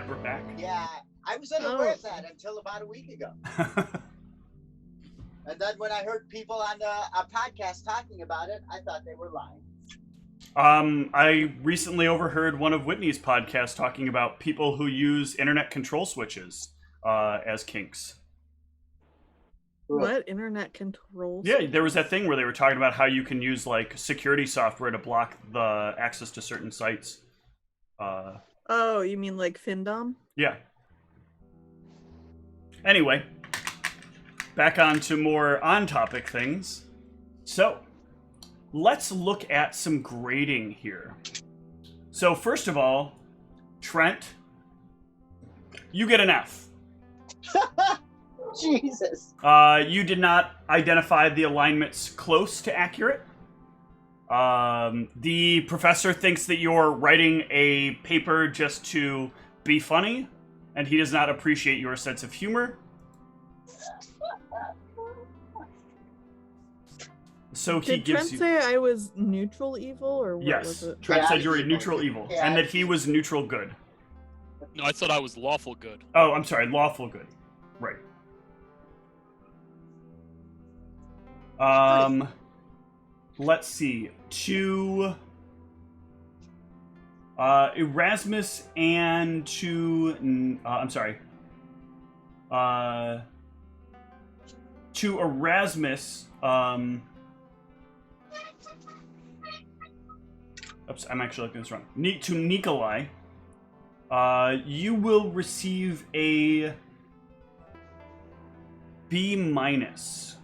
we're back. Yeah, I was unaware of that until about a week ago. And then when I heard people on a podcast talking about it, I thought they were lying. I recently overheard one of Whitney's podcasts talking about people who use internet control switches as kinks. What? Internet control? Yeah, there was that thing where they were talking about how you can use like security software to block the access to certain sites. Oh, you mean like Findom? Yeah. Anyway, back on to more on-topic things. So, let's look at some grading here. So first of all, Trent, you get an F. Jesus. You did not identify the alignments close to accurate. The professor thinks that you're writing a paper just to be funny, and he does not appreciate your sense of humor. So he Did gives Trent you... say I was neutral evil, or what was Yes, it? Trent said you were neutral evil, Yeah. and that he was neutral good. No, I thought I was lawful good. Oh, I'm sorry, lawful good. Right. Let's see. To Erasmus and to I'm sorry. To Erasmus. Oops, I'm actually looking at this wrong. To Nikolai. You will receive a B minus.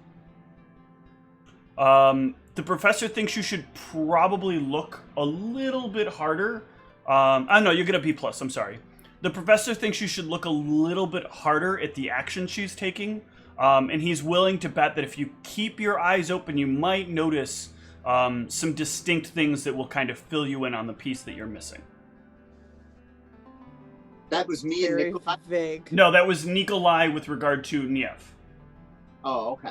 The professor thinks you should probably look a little bit harder. No, you get a B plus. I'm sorry. The professor thinks you should look a little bit harder at the action she's taking, and he's willing to bet that if you keep your eyes open, you might notice some distinct things that will kind of fill you in on the piece that you're missing. That was me and Very Nikolai. vague. No, that was Nikolai with regard to Niev. Oh, okay.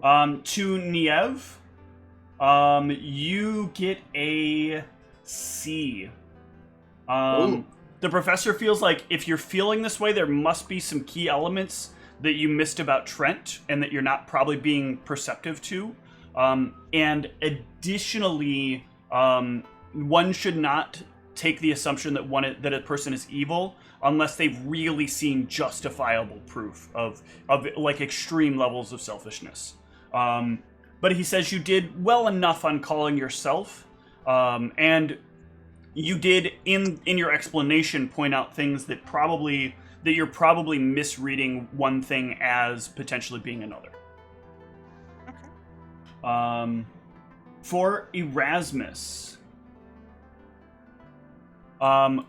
To Niev, you get a C. The professor feels like if you're feeling this way, there must be some key elements that you missed about Trent and that you're not probably being perceptive to. And additionally, one should not take the assumption that that a person is evil unless they've really seen justifiable proof of like extreme levels of selfishness. But he says you did well enough on calling yourself, and you did in your explanation point out things that you're probably misreading one thing as potentially being another. Okay. For Erasmus, let's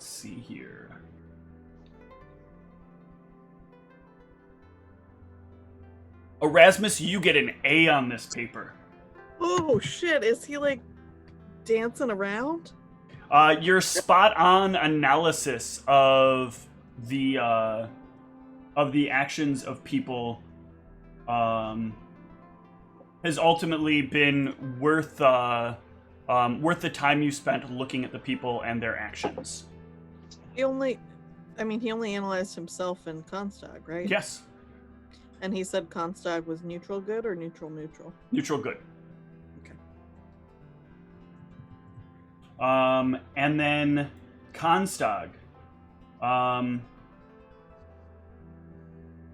see here. Erasmus, you get an A on this paper. Oh shit! Is he like dancing around? Your spot-on analysis of the actions of people has ultimately been worth the time you spent looking at the people and their actions. He only analyzed himself and Constag, right? Yes. And he said Constag was neutral good or neutral neutral? Neutral good. Okay. And then Constag.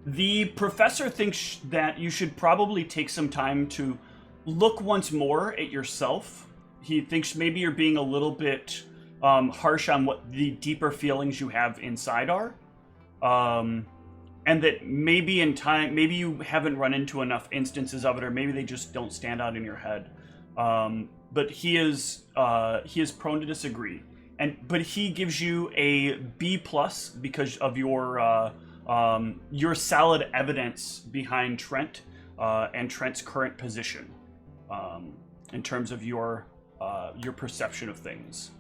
The professor thinks that you should probably take some time to look once more at yourself. He thinks maybe you're being a little bit harsh on what the deeper feelings you have inside are. And that maybe in time, maybe you haven't run into enough instances of it, or maybe they just don't stand out in your head. But he is prone to disagree, but he gives you a B plus because of your solid evidence behind Trent and Trent's current position in terms of your perception of things.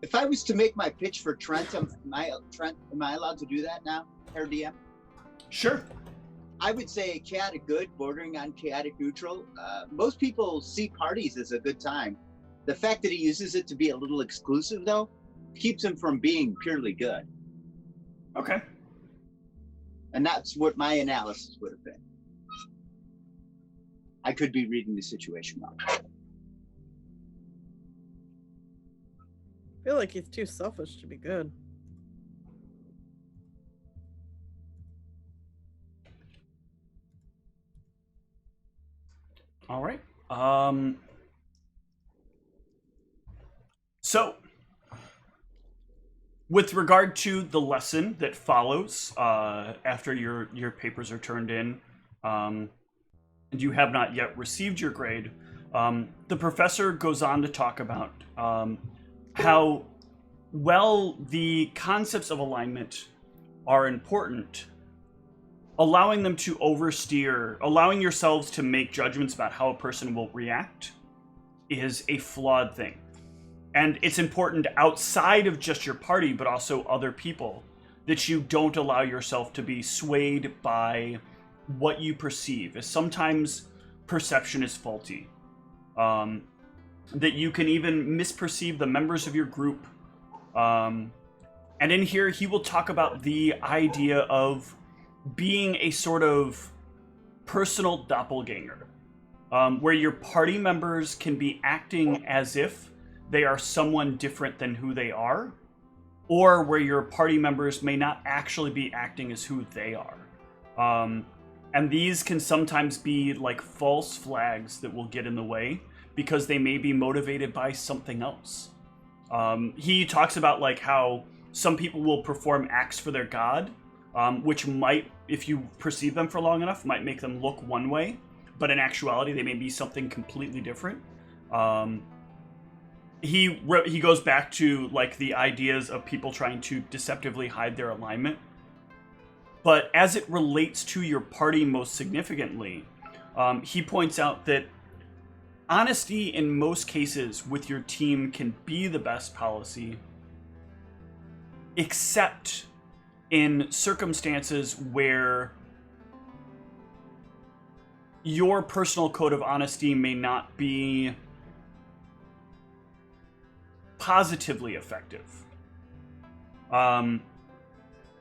If I was to make my pitch for Trent, am I allowed to do that now, Herr DM? Sure. I would say chaotic good, bordering on chaotic neutral. Most people see parties as a good time. The fact that he uses it to be a little exclusive, though, keeps him from being purely good. Okay. And that's what my analysis would have been. I could be reading the situation wrong. I feel like he's too selfish to be good. All right. So, with regard to the lesson that follows after your papers are turned in, and you have not yet received your grade, the professor goes on to talk about how well the concepts of alignment are important. Allowing them to oversteer, allowing yourselves to make judgments about how a person will react is a flawed thing. And it's important outside of just your party, but also other people, that you don't allow yourself to be swayed by what you perceive, as sometimes perception is faulty. That you can even misperceive the members of your group. And in here, he will talk about the idea of being a sort of personal doppelganger, where your party members can be acting as if they are someone different than who they are, or where your party members may not actually be acting as who they are. And these can sometimes be like false flags that will get in the way because they may be motivated by something else. He talks about like how some people will perform acts for their god, which might, if you perceive them for long enough, might make them look one way, but in actuality they may be something completely different. He goes back to like the ideas of people trying to deceptively hide their alignment. But as it relates to your party most significantly, he points out that honesty in most cases with your team can be the best policy, except in circumstances where your personal code of honesty may not be positively effective.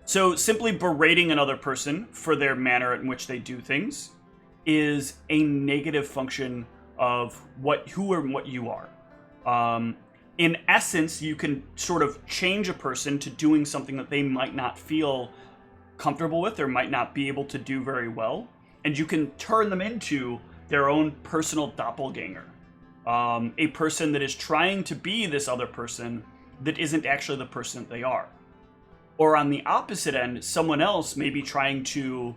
So simply berating another person for their manner in which they do things is a negative function of who and what you are. In essence, you can sort of change a person to doing something that they might not feel comfortable with or might not be able to do very well, and you can turn them into their own personal doppelganger. A person that is trying to be this other person that isn't actually the person that they are. Or on the opposite end, someone else may be trying to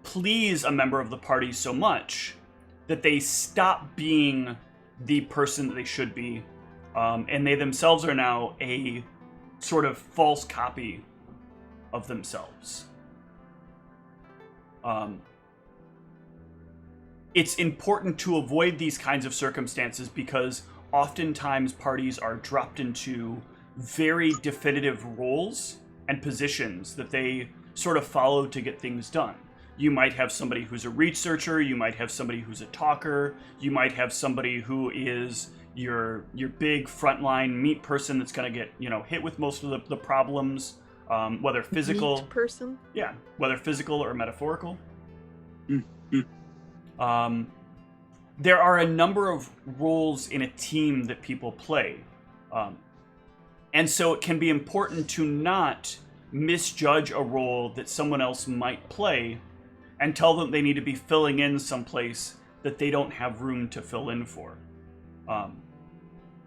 please a member of the party so much that they stop being the person that they should be, and they themselves are now a sort of false copy of themselves. It's important to avoid these kinds of circumstances because oftentimes parties are dropped into very definitive roles and positions that they sort of follow to get things done. You might have somebody who's a researcher, you might have somebody who's a talker, you might have somebody who is your big frontline meat person that's going to get, hit with most of the problems, whether physical... Meat person? Yeah, whether physical or metaphorical. There are a number of roles in a team that people play. And so it can be important to not misjudge a role that someone else might play and tell them they need to be filling in someplace that they don't have room to fill in for.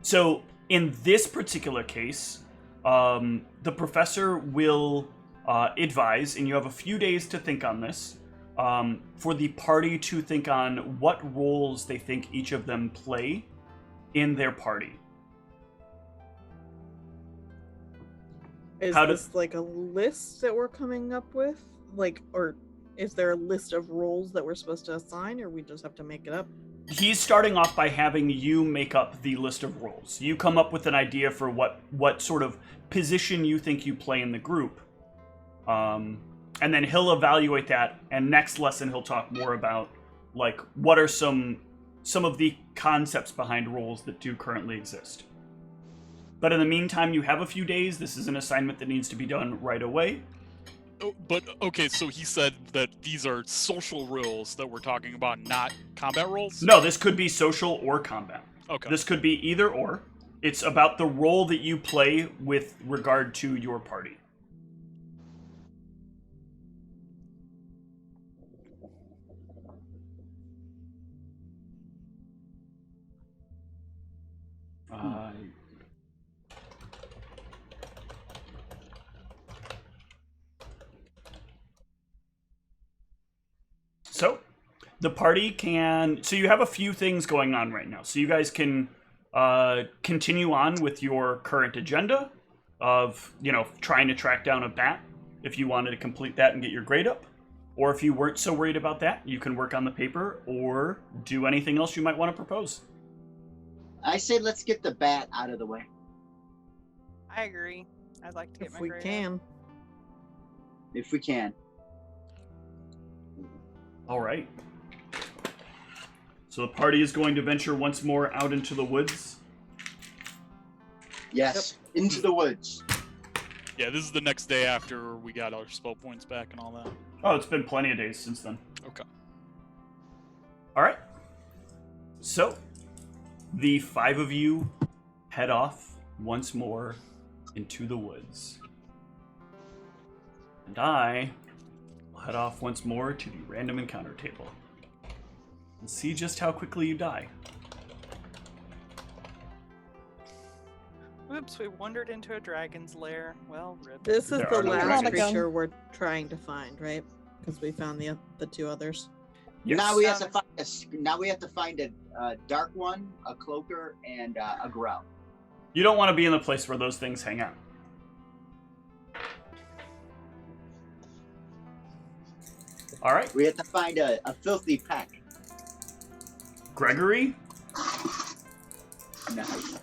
So in this particular case, the professor will advise, and you have a few days to think on this, for the party to think on what roles they think each of them play in their party. Is this like a list that we're coming up with? Or is there a list of roles that we're supposed to assign, or we just have to make it up? He's starting off by having you make up the list of roles. You come up with an idea for what sort of position you think you play in the group. And then he'll evaluate that, and next lesson he'll talk more about, what are some some of the concepts behind roles that do currently exist. But in the meantime, you have a few days. This is an assignment that needs to be done right away. Oh, but okay, so he said that these are social roles that we're talking about, not combat roles? No, this could be social or combat. Okay. This could be either or. It's about the role that you play with regard to your party. So, the party can... So you have a few things going on right now. So you guys can continue on with your current agenda of, trying to track down a bat if you wanted to complete that and get your grade up. Or if you weren't so worried about that, you can work on the paper or do anything else you might want to propose. I say let's get the bat out of the way. I agree. I'd like to get my If we grade up. can. If we can. All right. So the party is going to venture once more out into the woods. Yes. Into the woods. Yeah, this is the next day after we got our spell points back and all that. Oh, it's been plenty of days since then. Okay. All right. So, the 5 of you head off once more into the woods. And I will head off once more to the random encounter table. And see just how quickly you die. Whoops, we wandered into a dragon's lair. Well, rip. This is There the are no last dragons. creature we're trying to find, right? Because we found the 2 others. Yes. Now we have to find a dark one, a cloaker, and a growl. You don't want to be in the place where those things hang out. All right. We have to find a filthy pack. Gregory? Nice.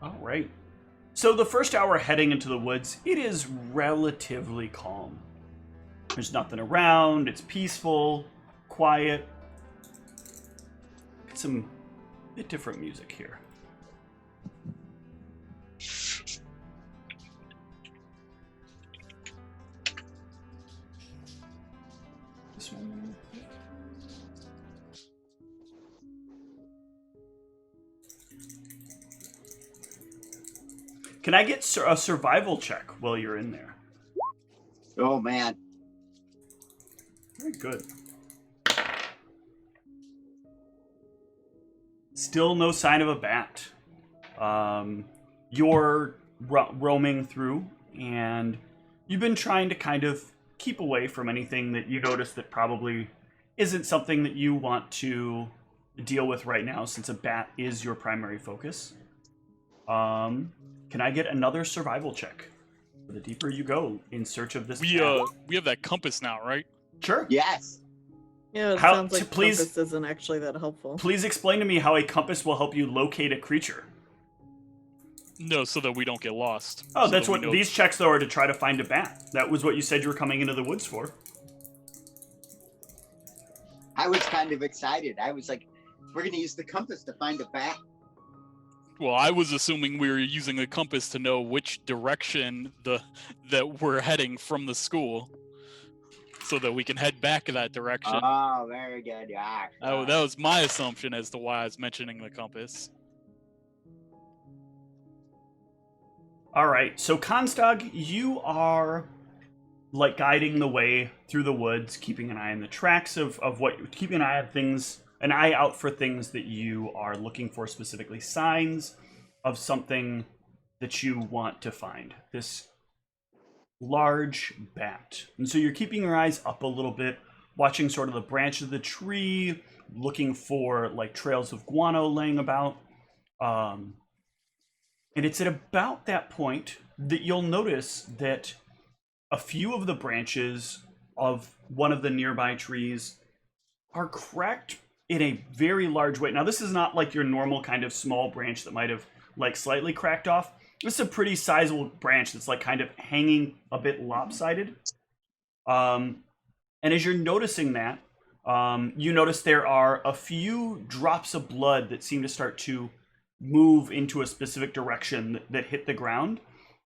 All right. So the first hour heading into the woods, it is relatively calm. There's nothing around. It's peaceful, quiet. Get some bit different music here. This one. Can I get a survival check while you're in there? Oh man. Very good. Still no sign of a bat. You're roaming through, and you've been trying to kind of keep away from anything that you notice that probably isn't something that you want to deal with right now, since a bat is your primary focus. Can I get another survival check? The deeper you go in search of this bat. We have that compass now, right? Sure. Yes. Yeah, it How- sounds like please- compass isn't actually that helpful. Please explain to me how a compass will help you locate a creature. No, so that we don't get lost. Oh, So that's that we what know- these checks, though, are to try to find a bat. That was what you said you were coming into the woods for. I was kind of excited. I was like, we're gonna use the compass to find a bat. Well, I was assuming we were using the compass to know which direction that we're heading from the school, so that we can head back in that direction. Oh, very good. Yeah. That was my assumption as to why I was mentioning the compass. All right, so Constog, you are like guiding the way through the woods, keeping an eye on the tracks of keeping an eye on things, an eye out for things that you are looking for, specifically signs of something that you want to find. This large bat. And so you're keeping your eyes up a little bit, watching sort of the branch of the tree, looking for like trails of guano laying about. And it's at about that point that you'll notice that a few of the branches of one of the nearby trees are cracked in a very large way. Now, this is not like your normal kind of small branch that might have like slightly cracked off. This is a pretty sizable branch that's like kind of hanging a bit lopsided. And as you're noticing that, you notice there are a few drops of blood that seem to start to move into a specific direction that hit the ground.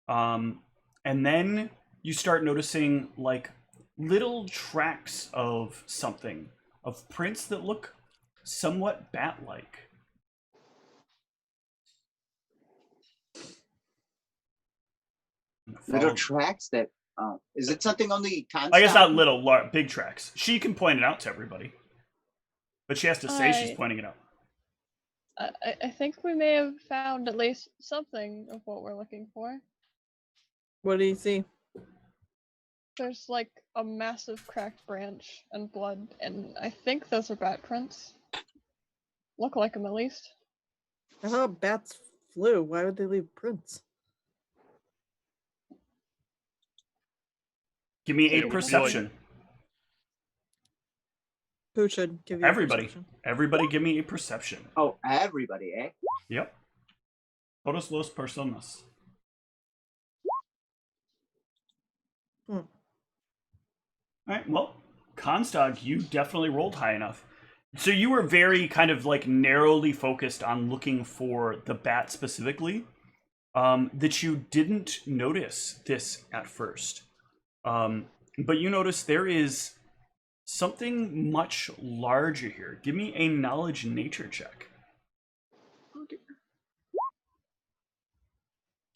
And then you start noticing like little tracks of something, of prints that look somewhat bat-like. Little tracks that. Is it something only I guess not little, big tracks. She can point it out to everybody, but she has to say she's pointing it out. I think we may have found at least something of what we're looking for. What do you see? There's like a massive cracked branch and blood, and I think those are bat prints. Look like them at least. I thought bats flew. Why would they leave prints? Give me a perception. Who should give you Everybody. a perception? Everybody give me a perception. Oh, everybody, eh? Yep. Todos los personas. Alright, well, Constag, you definitely rolled high enough. So you were very kind of like narrowly focused on looking for the bat specifically, that you didn't notice this at first. But you notice there is something much larger here. Give me a knowledge nature check.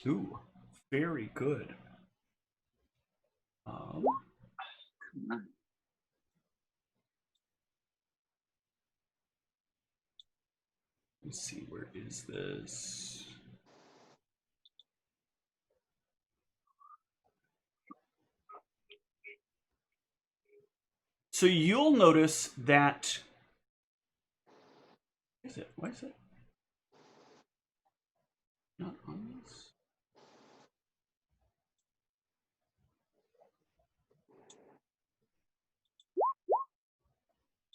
Ooh, very good. Come on. Let's see, where is this? So you'll notice that. Why is it not on this?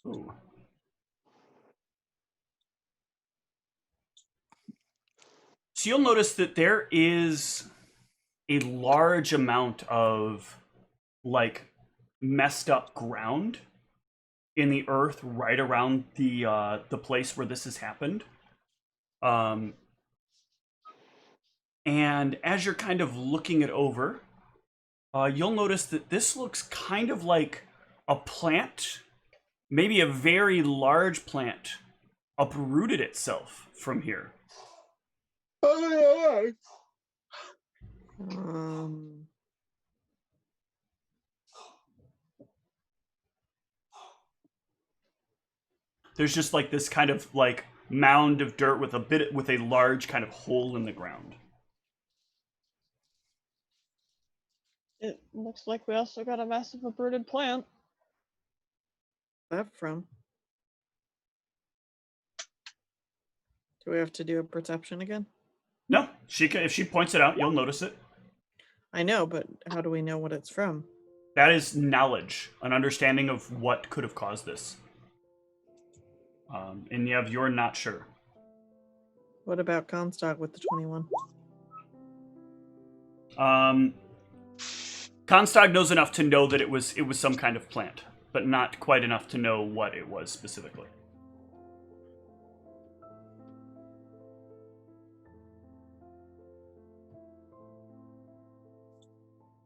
Oh. So you'll notice that there is a large amount of like messed up ground in the earth right around the place where this has happened. And as you're kind of looking it over, you'll notice that this looks kind of like a plant, maybe a very large plant, uprooted itself from here. There's just like this kind of like mound of dirt with a large kind of hole in the ground. It looks like we also got a massive uprooted plant. That from? Do we have to do a perception again? No, if she points it out, you'll notice it. I know, but how do we know what it's from? That is knowledge, an understanding of what could have caused this. And you're not sure. What about Comstock with the 21? Comstock knows enough to know that it was some kind of plant, but not quite enough to know what it was specifically.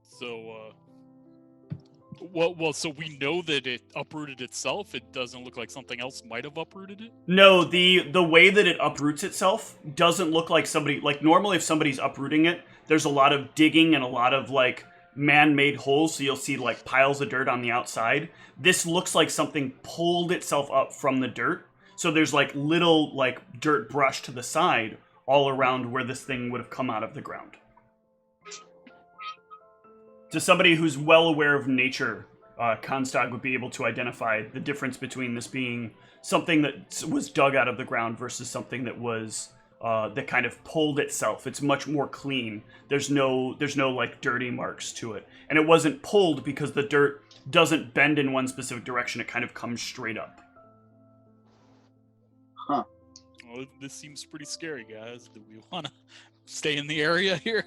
So, so we know that it uprooted itself. It doesn't look like something else might have uprooted it. No, the way that it uproots itself doesn't look like somebody, like normally if somebody's uprooting it, there's a lot of digging and a lot of like man-made holes, so you'll see like piles of dirt on the outside. This looks like something pulled itself up from the dirt. So there's like little like dirt brush to the side all around where this thing would have come out of the ground. To somebody who's well aware of nature, Constag would be able to identify the difference between this being something that was dug out of the ground versus something that was that kind of pulled itself. It's much more clean. There's no like dirty marks to it, and it wasn't pulled because the dirt doesn't bend in one specific direction. It kind of comes straight up. Huh. Well, this seems pretty scary, guys. Do we want to stay in the area here?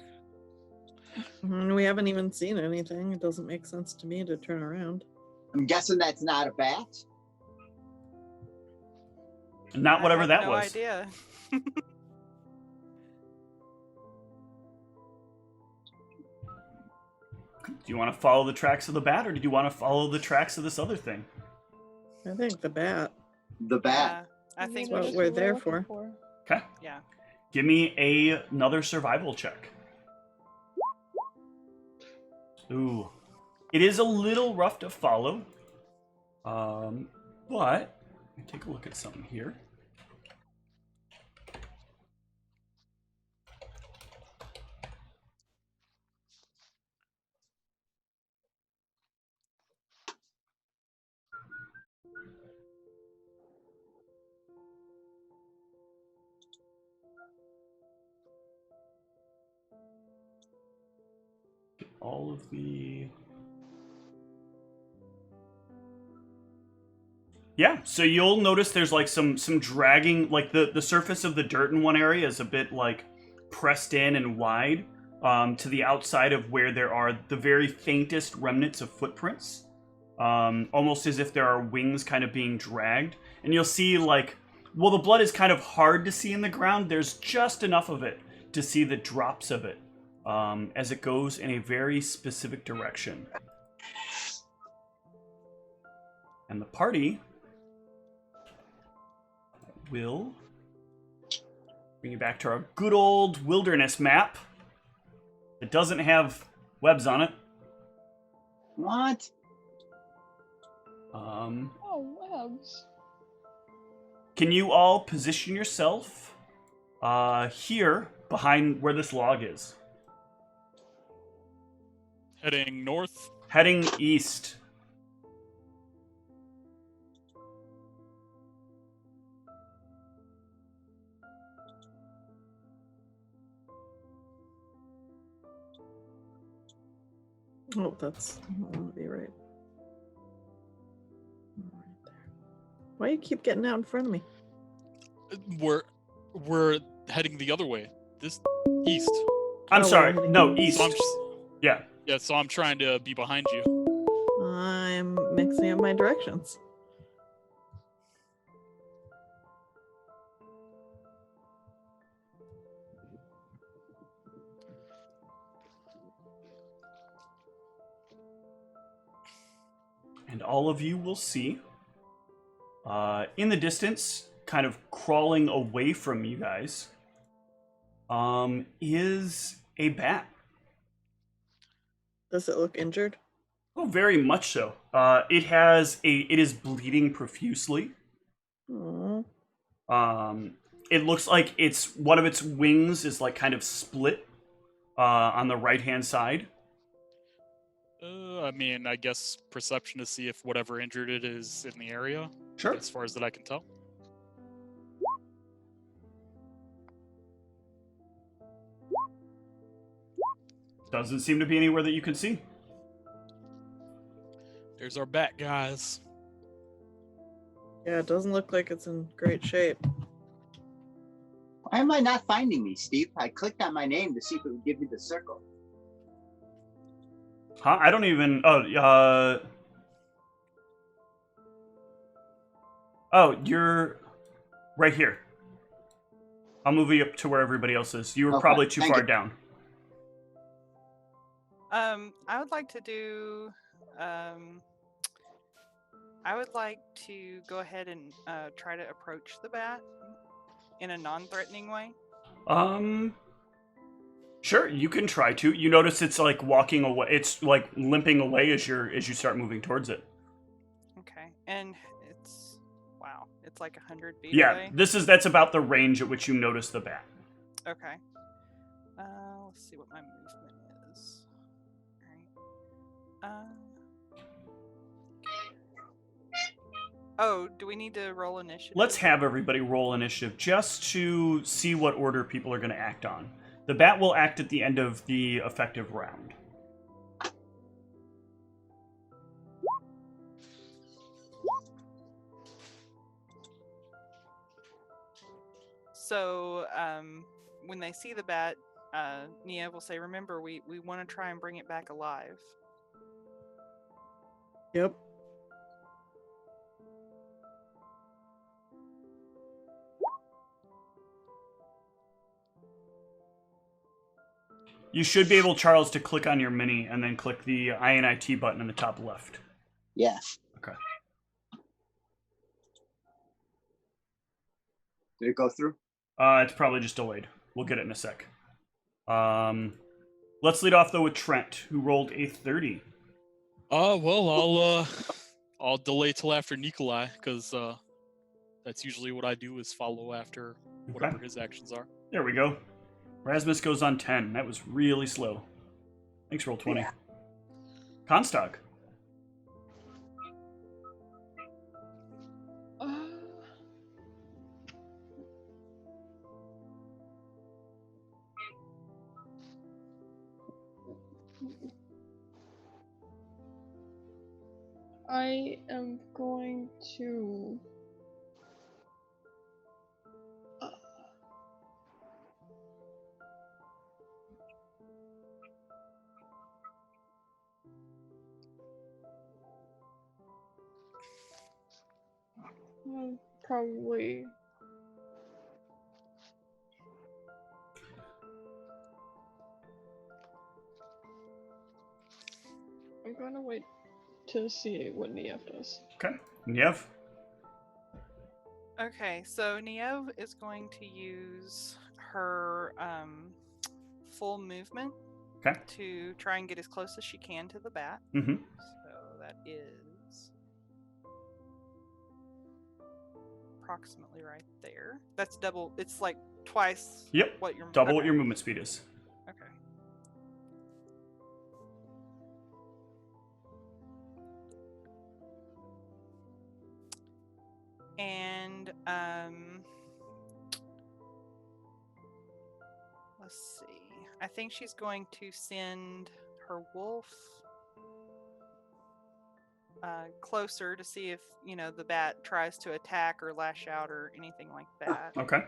We haven't even seen anything. It doesn't make sense to me to turn around. I'm guessing that's not a bat. Not whatever I have that no was. idea. Do you want to follow the tracks of the bat, or do you want to follow the tracks of this other thing? I think the bat. The bat. I think what we we're should. what there looking for. Okay. Yeah. Give me another survival check. Ooh. It is a little rough to follow. But let me take a look at something here. Get all of the... Yeah, so you'll notice there's like some dragging, like the surface of the dirt in one area is a bit like pressed in and wide to the outside of where there are the very faintest remnants of footprints, almost as if there are wings kind of being dragged. And you'll see like, well, the blood is kind of hard to see in the ground. There's just enough of it to see the drops of it as it goes in a very specific direction. And the party will bring you back to our good old wilderness map. It doesn't have webs on it. What? Oh, webs. Can you all position yourself here behind where this log is? Heading north. Heading east. Oh, that's... I want to be right. Right there. Why do you keep getting out in front of me? We're heading the other way. This east. I'm Oh, sorry. we're No, heading east. So I'm Yeah. yeah, so I'm trying to be behind you. I'm mixing up my directions. And all of you will see in the distance, kind of crawling away from you guys, is a bat. Does it look injured? Oh, very much so. It is bleeding profusely. Aww. It looks like one of its wings is like kind of split on the right hand side. I mean, I guess perception to see if whatever injured it is in the area. Sure. As far as that I can tell. Doesn't seem to be anywhere that you can see. There's our bat, guys. Yeah, it doesn't look like it's in great shape. Why am I not finding me, Steve? I clicked on my name to see if it would give me the circle. Huh? I don't even... Oh, you're right here. I'll move you up to where everybody else is. You were Okay, probably too thank far you. down. I would like to do. I would like to go ahead and try to approach the bat in a non-threatening way. Sure, you can try to. You notice it's like walking away. It's like limping away as you start moving towards it. Okay, and it's wow, it's like 100 feet Yeah, away. that's about the range at which you notice the bat. Okay. Let's see what my movement is. Alright. Oh, do we need to roll initiative? Let's have everybody roll initiative just to see what order people are going to act on. The bat will act at the end of the effective round. So, when they see the bat, Nia will say, "Remember, we want to try and bring it back alive." Yep. You should be able, Charles, to click on your mini and then click the INIT button in the top left. Yeah. Okay. Did it go through? It's probably just delayed. We'll get it in a sec. Let's lead off though with Trent, who rolled a 30. Well, I'll delay till after Nikolai, because that's usually what I do, is follow after whatever his actions are. There we go. Rasmus goes on 10. That was really slow. Thanks, roll 20. Yeah. Constock. I am going to. Probably. I'm gonna wait to see what Niev does. Okay. Niev. Okay, so Niev is going to use her full movement to try and get as close as she can to the bat. Mm-hmm. So that is approximately right there. That's double. It's like twice. Yep. What your double what your movement speed is. Okay. And let's see. I think she's going to send her wolf closer to see if, the bat tries to attack or lash out or anything like that. Okay.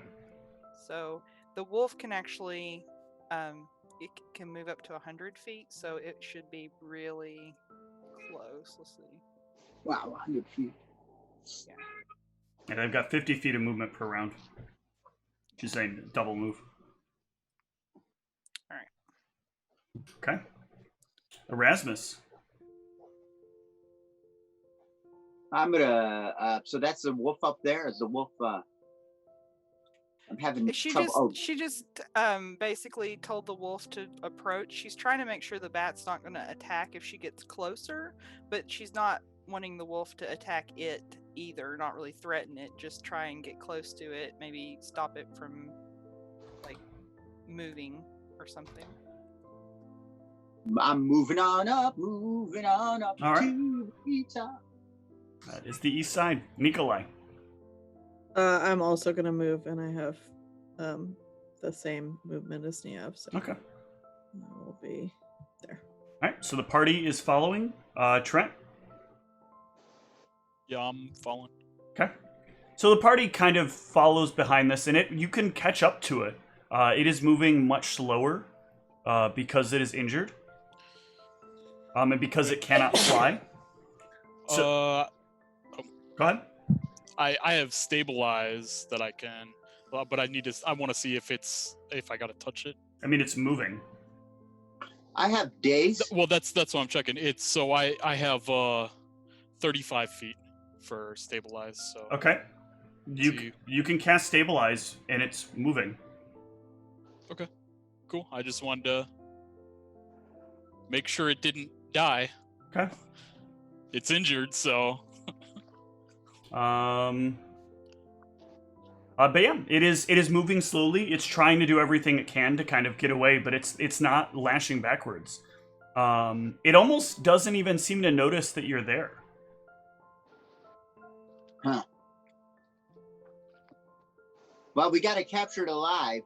So the wolf can actually, it can move up to 100 feet, so it should be really close. Let's see. Wow, 100 feet. Yeah. And I've got 50 feet of movement per round. She's saying double move. All right. Okay. Erasmus. I'm gonna. So that's the wolf up there. Is the wolf? I'm having trouble. She just basically told the wolf to approach. She's trying to make sure the bat's not going to attack if she gets closer, but she's not wanting the wolf to attack it either. Not really threaten it. Just try and get close to it. Maybe stop it from moving or something. I'm moving on up All right. to the top. That is the east side. Nikolai. I'm also gonna move, and I have the same movement as Niev, so Okay. I will be there. All right. So the party is following. Trent. Yeah, I'm following. Okay. So the party kind of follows behind this, and you can catch up to it. It is moving much slower because it is injured, and because it cannot fly. So, go ahead. I have stabilize that I can, but I want to see if I gotta touch it. I mean, it's moving. I have days. Well, that's what I'm checking. I have 35 feet for stabilize. So Okay. You can cast stabilize, and it's moving. Okay, cool. I just wanted to make sure it didn't die. Okay. It's injured, so. But yeah, it is moving slowly. It's trying to do everything it can to kind of get away, but it's not lashing backwards. It almost doesn't even seem to notice that you're there. Huh. Well, we got to capture it alive.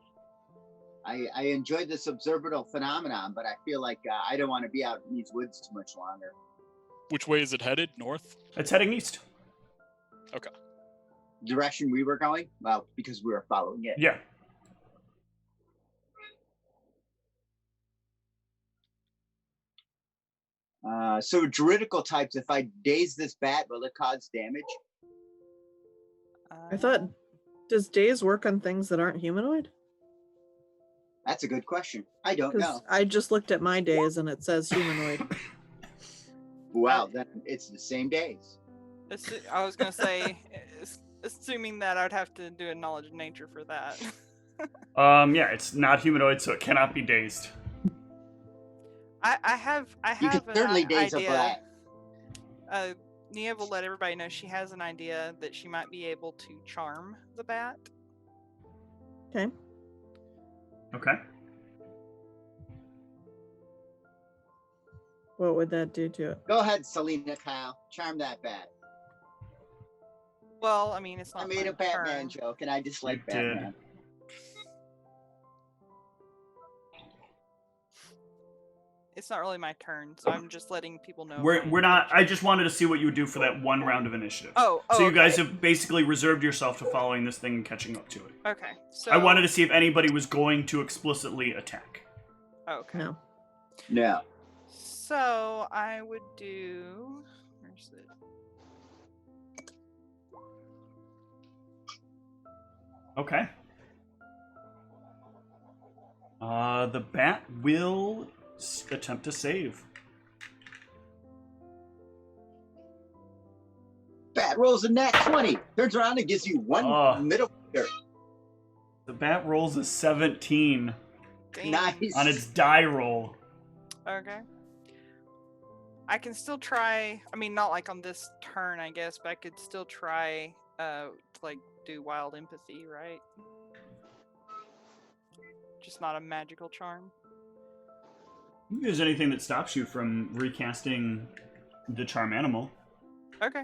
I enjoyed this observable phenomenon, but I feel like I don't want to be out in these woods too much longer. Which way is it headed? North? It's heading east. Okay. Direction we were going? Well, because we were following it. Yeah. So druidical types, if I daze this bat, will it cause damage? I thought, does daze work on things that aren't humanoid? That's a good question. I don't know. I just looked at my days and it says humanoid. Well, then it's the same days. I was gonna say, assuming that I'd have to do a knowledge of nature for that. Yeah, it's not humanoid, so it cannot be dazed. I have You can certainly daze a idea. bat. Nia will let everybody know she has an idea that she might be able to charm the bat. Okay. Okay. What would that do to it? Go ahead, Selena Kyle. Charm that bat. Well, I mean, it's not. I made a my Batman turn. joke, and I just like You did. Batman. It's not really my turn, so I'm just letting people know. We're not. I just wanted to see what you would do for that one round of initiative. Oh, So you guys okay. have basically reserved yourself to following this thing and catching up to it. Okay, so I wanted to see if anybody was going to explicitly attack. Okay. No. No. So I would do. Where's it? Okay. The bat will attempt to save. Bat rolls a nat 20. Turns around and gives you one middle finger. The bat rolls a 17 Dang. Nice. on its die roll. Okay. I can still try. I mean, not like on this turn, I guess, but I could still try to like do wild empathy, right? Just not a magical charm. If there's anything that stops you from recasting the charm animal. Okay.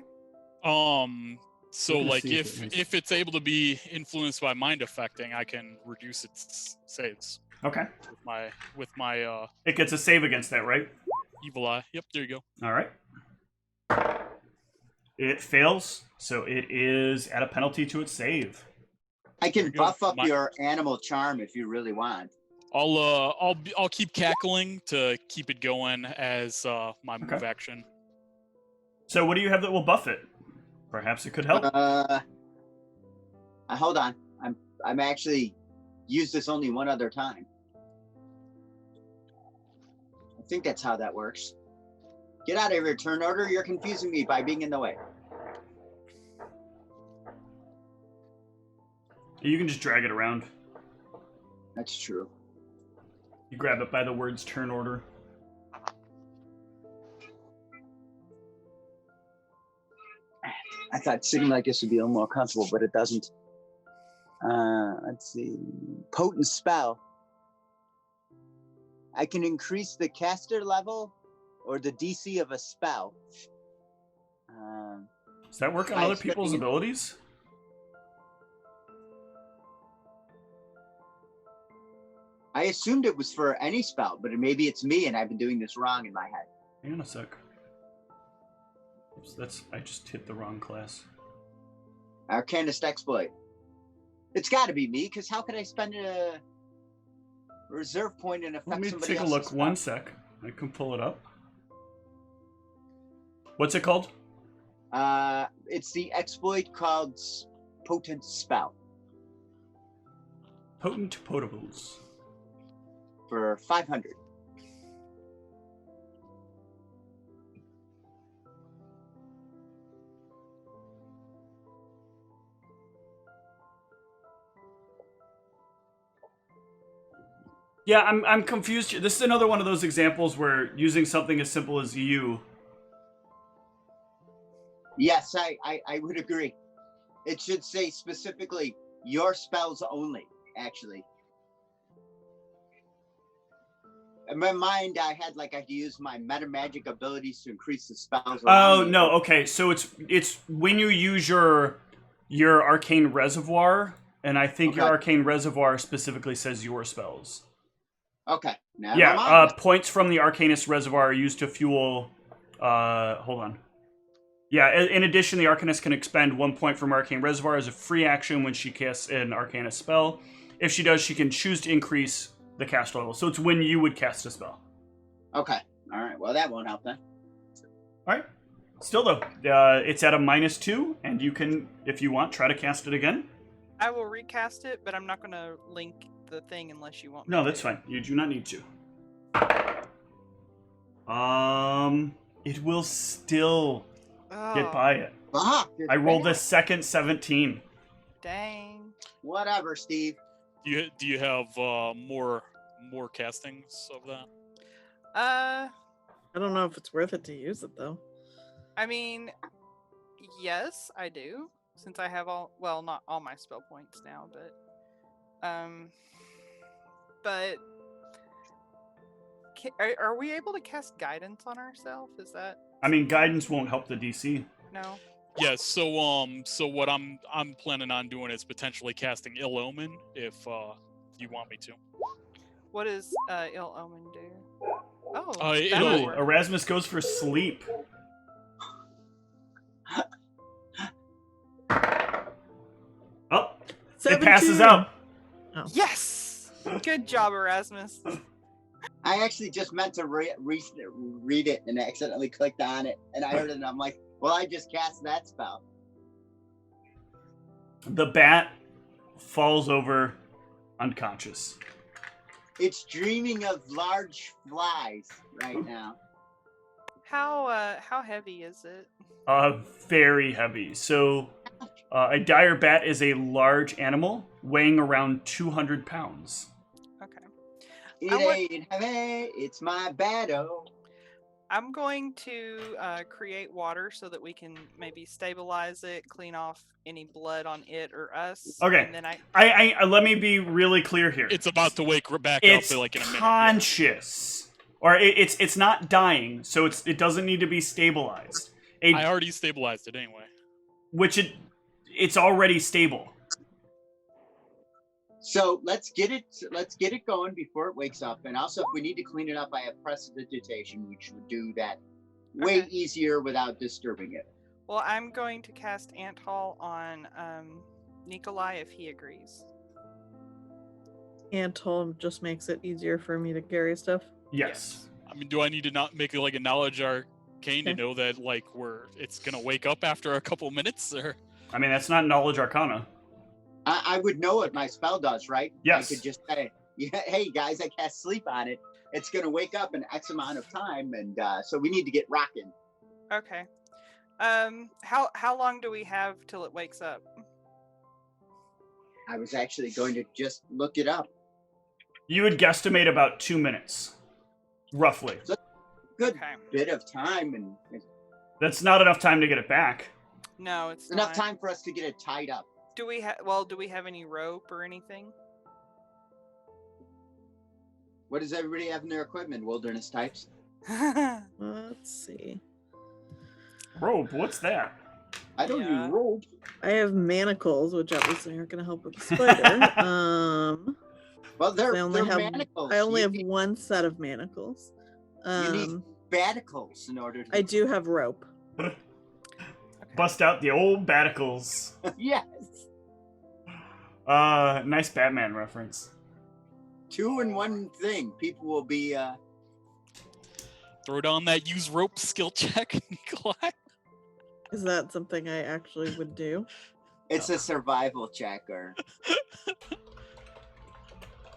So We're gonna like see if it is. if it's able to be influenced by mind affecting, I can reduce its saves Okay. with my It gets a save against that, right? evil eye. Yep, there you go. All right. It fails, so it is at a penalty to its save. I can Good. buff up My- your animal charm if you really want. I'll keep cackling to keep it going as my move Okay. action. So what do you have that will buff it? Perhaps it could help. Hold on. I'm actually used this only one other time. I think that's how that works. Get out of here, turn order. You're confusing me by being in the way. You can just drag it around. That's true. You grab it by the words turn order. I thought sitting like this would be a little more comfortable, but it doesn't. Let's see. Potent spell. I can increase the caster level or the DC of a spell. Does that work on I other expect people's you- abilities? I assumed it was for any spell, but maybe it's me and I've been doing this wrong in my head. Hang on a sec. Oops, I just hit the wrong class. Arcanist exploit. It's got to be me, because how could I spend a reserve point and affect Let me somebody take a else's look spell? one sec. I can pull it up. What's it called? It's the exploit called Potent Spell Potent Potables. for 500. Yeah, I'm confused. This is another one of those examples where using something as simple as you. Yes, I would agree. It should say specifically your spells only, actually. In my mind, I had like I could use my meta magic abilities to increase the spells. Oh around me. no, okay. So it's when you use your arcane reservoir, and I think your Okay. arcane reservoir specifically says your spells. Okay. Never Yeah, mind. points from the Arcanist Reservoir are used to fuel... hold on. Yeah, in addition, the Arcanist can expend 1 point from Arcane Reservoir as a free action when she casts an Arcanist spell. If she does, she can choose to increase the cast level. So it's when you would cast a spell. Okay. All right. Well, that won't help then. All right. Still, though, it's at a -2, and you can, if you want, try to cast it again. I will recast it, but I'm not going to link the thing unless you want. No, me that's to. fine. You do not need to. It will still get Oh, by it. Fuck. I rolled a second 17. dang. Whatever, Steve. Do you have more castings of that? I don't know if it's worth it to use it though. I mean, yes, I do. Since I have not all my spell points now, but are we able to cast guidance on ourselves? Is that? I mean, guidance won't help the DC. No. Yes. So what I'm planning on doing is potentially casting Ill Omen if you want me to. What does Ill Omen do? Oh, Ill that might Ooh, work. Erasmus goes for sleep. Oh, it passes 17. out. Yes. Good job, Erasmus. I actually just meant to read it and accidentally clicked on it, and I heard it, and I'm like, well, I just cast that spell. The bat falls over unconscious. It's dreaming of large flies right now. How heavy is it? Very heavy. So, a dire bat is a large animal weighing around 200 pounds. Okay. It ain't heavy, it's my battle. I'm going to create water so that we can maybe stabilize it, clean off any blood on it or us. Okay. And then I let me be really clear here. It's about to wake back It's up like in a minute. conscious, or it's not dying, so it doesn't need to be stabilized. I already stabilized it anyway. It's already stable. So let's get it going before it wakes up. And also, if we need to clean it up, I have prestidigitation, which would do that way Okay. easier without disturbing it. Well, I'm going to cast Ant Hall on Nikolai if he agrees. Antol just makes it easier for me to carry stuff. Yes. I mean, do I need to not make it like a knowledge arcane to Okay. know that like it's gonna wake up after a couple minutes, or? I mean, that's not knowledge arcana. I would know what my spell does, right? Yes. I could just say, yeah, hey guys, I cast sleep on it. It's gonna wake up in X amount of time, and so we need to get rocking. Okay. How long do we have till it wakes up? I was actually going to just look it up. You would guesstimate about 2 minutes, roughly. Good Okay. bit of time, and it's That's not enough time to get it back. No, it's enough not. time for us to get it tied up. Do we have any rope or anything? What does everybody have in their equipment? Wilderness types. Let's see. Rope, what's that? I don't Yeah. use rope. I have manacles, which obviously aren't going to help with the spider. Well, they're I only have manacles. I only You have need- one set of manacles. You need baticles in order to. I do have rope. Bust out the old baticles. Yes. Nice Batman reference. 2 in 1 thing. People will be. Throw down that use rope skill check, Nikolai. Is that something I actually would do? It's a survival check, or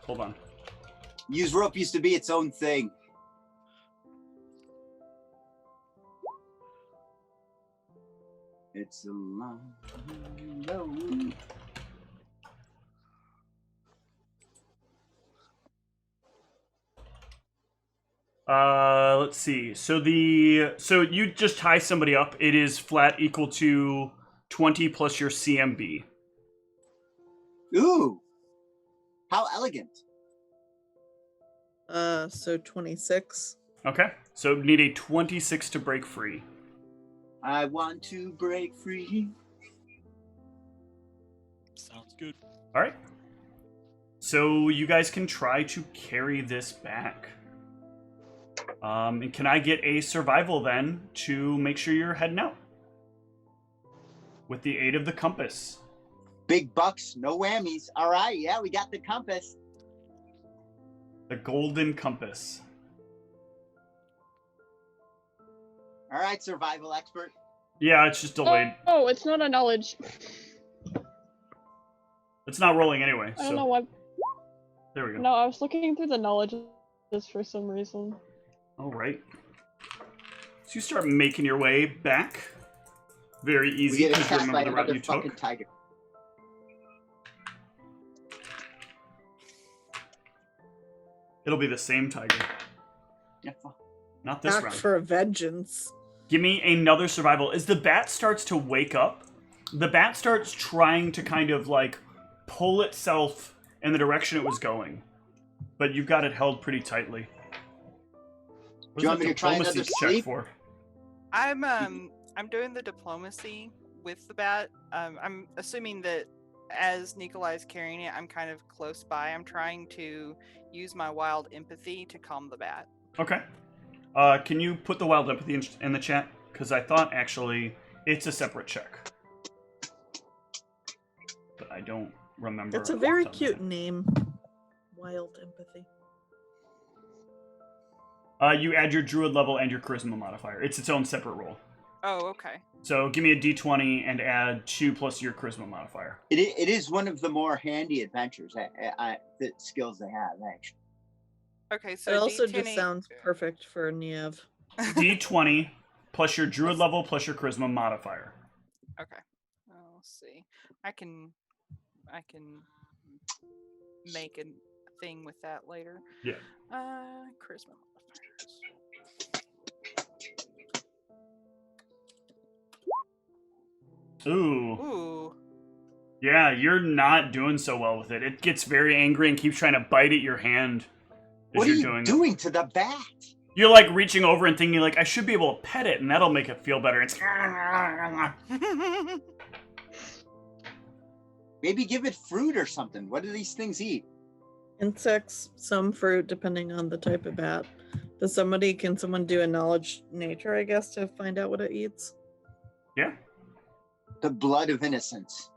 Hold on. use rope used to be its own thing. It's a long road. Let's see. So you just tie somebody up. It is flat equal to 20 plus your CMB. Ooh, how elegant! So 26. Okay. So need a 26 to break free. I want to break free. Sounds good. All right. So you guys can try to carry this back. And can I get a survival then to make sure you're heading out? With the aid of the compass. Big bucks, no whammies. All right, yeah, we got the compass. The golden compass. All right, survival expert. Yeah, it's just delayed. Oh, it's not a knowledge. It's not rolling anyway. I don't know So why. There we go. No, I was looking through the knowledges for some reason. All right. So you start making your way back. Very We easy get because you attacked by remember the route another you fucking took. tiger. It'll be the same tiger. Yeah, fuck. Not this Back round. for vengeance. Give me another survival. As the bat starts to wake up, the bat starts trying to kind of like pull itself in the direction it was going. But you've got it held pretty tightly. What Do you is want that me to try diplomacy another check sleep? for? I'm doing the diplomacy with the bat. I'm assuming that as Nikolai's carrying it, I'm kind of close by. I'm trying to use my wild empathy to calm the bat. Okay. Can you put the wild empathy in the chat? Because I thought actually it's a separate check. But I don't remember. It's a very off the top of cute my name. Wild empathy. head. You add your druid level and your charisma modifier. It's its own separate roll. Oh, okay. So give me a d20 and add 2 plus your charisma modifier. It is one of the more handy adventures that skills they have, actually. Okay, so It also D10 just sounds perfect for Niev. d20 plus your druid level plus your charisma modifier. Okay. I'll see. I can make a thing with that later. Yeah. Charisma modifiers. Ooh. Ooh. Yeah, you're not doing so well with it. It gets very angry and keeps trying to bite at your hand as What are you're you it. doing to the bat? You're like reaching over and thinking like, I should be able to pet it and that'll make it feel better. It's Maybe give it fruit or something. What do these things eat? Insects, some fruit, depending on the type of bat. Can someone do a knowledge nature, I guess, to find out what it eats? Yeah. The blood of innocence.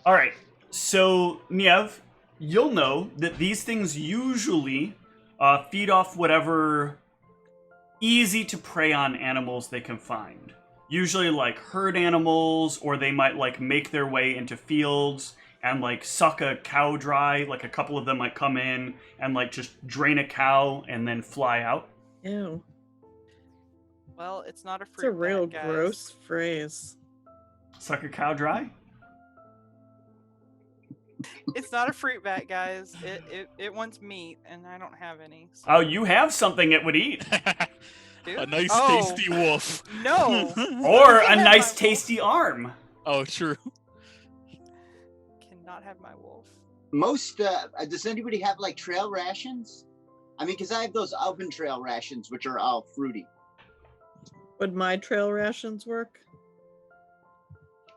All right. So, Niev, you'll know that these things usually feed off whatever easy to prey on animals they can find. Usually like herd animals, or they might like make their way into fields and like suck a cow dry. Like a couple of them might come in and like just drain a cow and then fly out. Ew. Well, it's not a fruit It's a real bat, guys. gross phrase. Suck a cow dry? It's not a fruit bat, guys. It wants meat, and I don't have any. So. Oh, you have something it would eat. Dude? A nice Oh, tasty wolf. No. Or a Can't have nice my tasty arm. Oh, true. Cannot have my wolf. Most, does anybody have like trail rations? I mean, because I have those oven trail rations, which are all fruity. Would my trail rations work?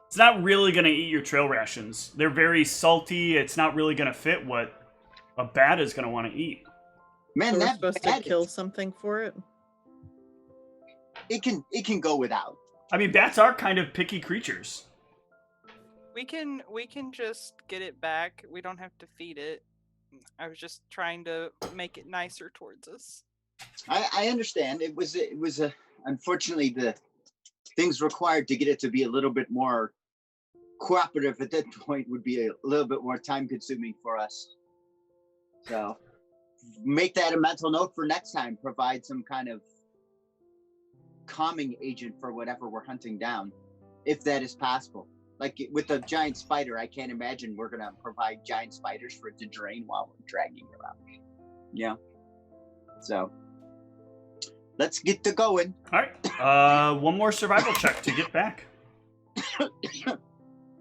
It's not really going to eat your trail rations. They're very salty. It's not really going to fit what a bat is going to want to eat. Man, So we're that supposed bat, to kill something for it? it can go without. I mean, bats are kind of picky creatures. We can just get it back. We don't have to feed it. I was just trying to make it nicer towards us. I understand. It was unfortunately the things required to get it to be a little bit more cooperative at that point would be a little bit more time consuming for us. So make that a mental note for next time. Provide some kind of calming agent for whatever we're hunting down, if that is possible. Like with the giant spider, I can't imagine we're gonna provide giant spiders for it to drain while we're dragging it around. Yeah. So let's get to going. All right. One more survival check to get back.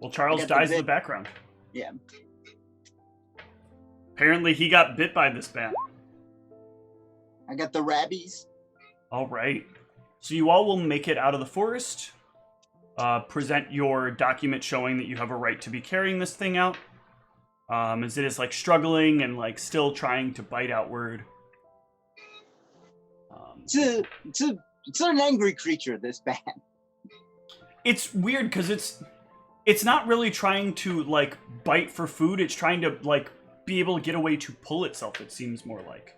Well, Charles I got the dies in the bit. background. Yeah. Apparently, he got bit by this bat. I got the rabbies. All right. So you all will make it out of the forest. Present your document showing that you have a right to be carrying this thing out. As it is like struggling and like still trying to bite outward. It's an angry creature, this bat. It's weird because it's not really trying to like bite for food. It's trying to like be able to get away to pull itself. It seems more like.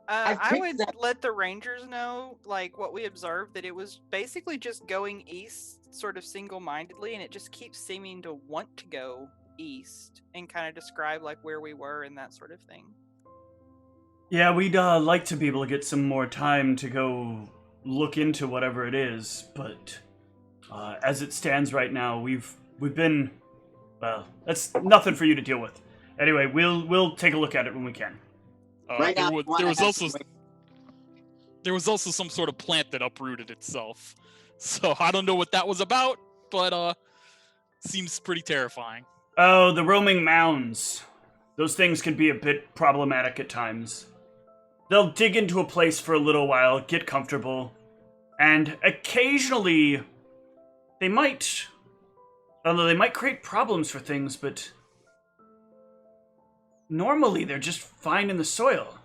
I picked would that- let the rangers know, like, what we observed, that it was basically just going east, sort of single-mindedly, and it just keeps seeming to want to go east, and kind of describe, like, where we were and that sort of thing. Yeah, we'd like to be able to get some more time to go look into whatever it is, but as it stands right now, we've been, well, that's nothing for you to deal with. Anyway, we'll take a look at it when we can. Right now, There was also some sort of plant that uprooted itself. So I don't know what that was about, but seems pretty terrifying. Oh, the roaming mounds. Those things can be a bit problematic at times. They'll dig into a place for a little while, get comfortable, and occasionally they might create problems for things, but normally they're just fine in the soil.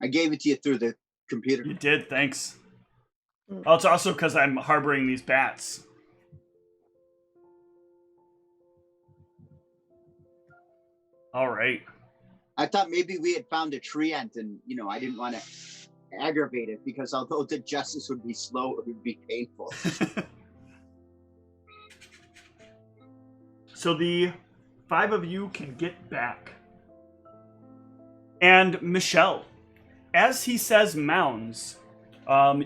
I gave it to you through the computer. You did, thanks. Oh, it's also because I'm harboring these bats. All right. I thought maybe we had found a treant, and I didn't want to aggravate it because although the justice would be slow, it would be painful. So the 5 of you can get back. And Michelle, as he says mounds,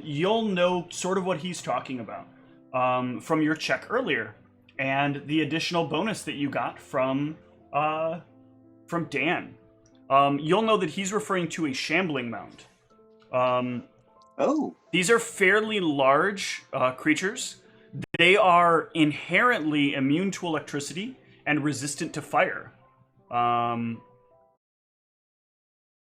you'll know sort of what he's talking about from your check earlier, and the additional bonus that you got from Dan. You'll know that he's referring to a shambling mound. These are fairly large creatures. They are inherently immune to electricity and resistant to fire.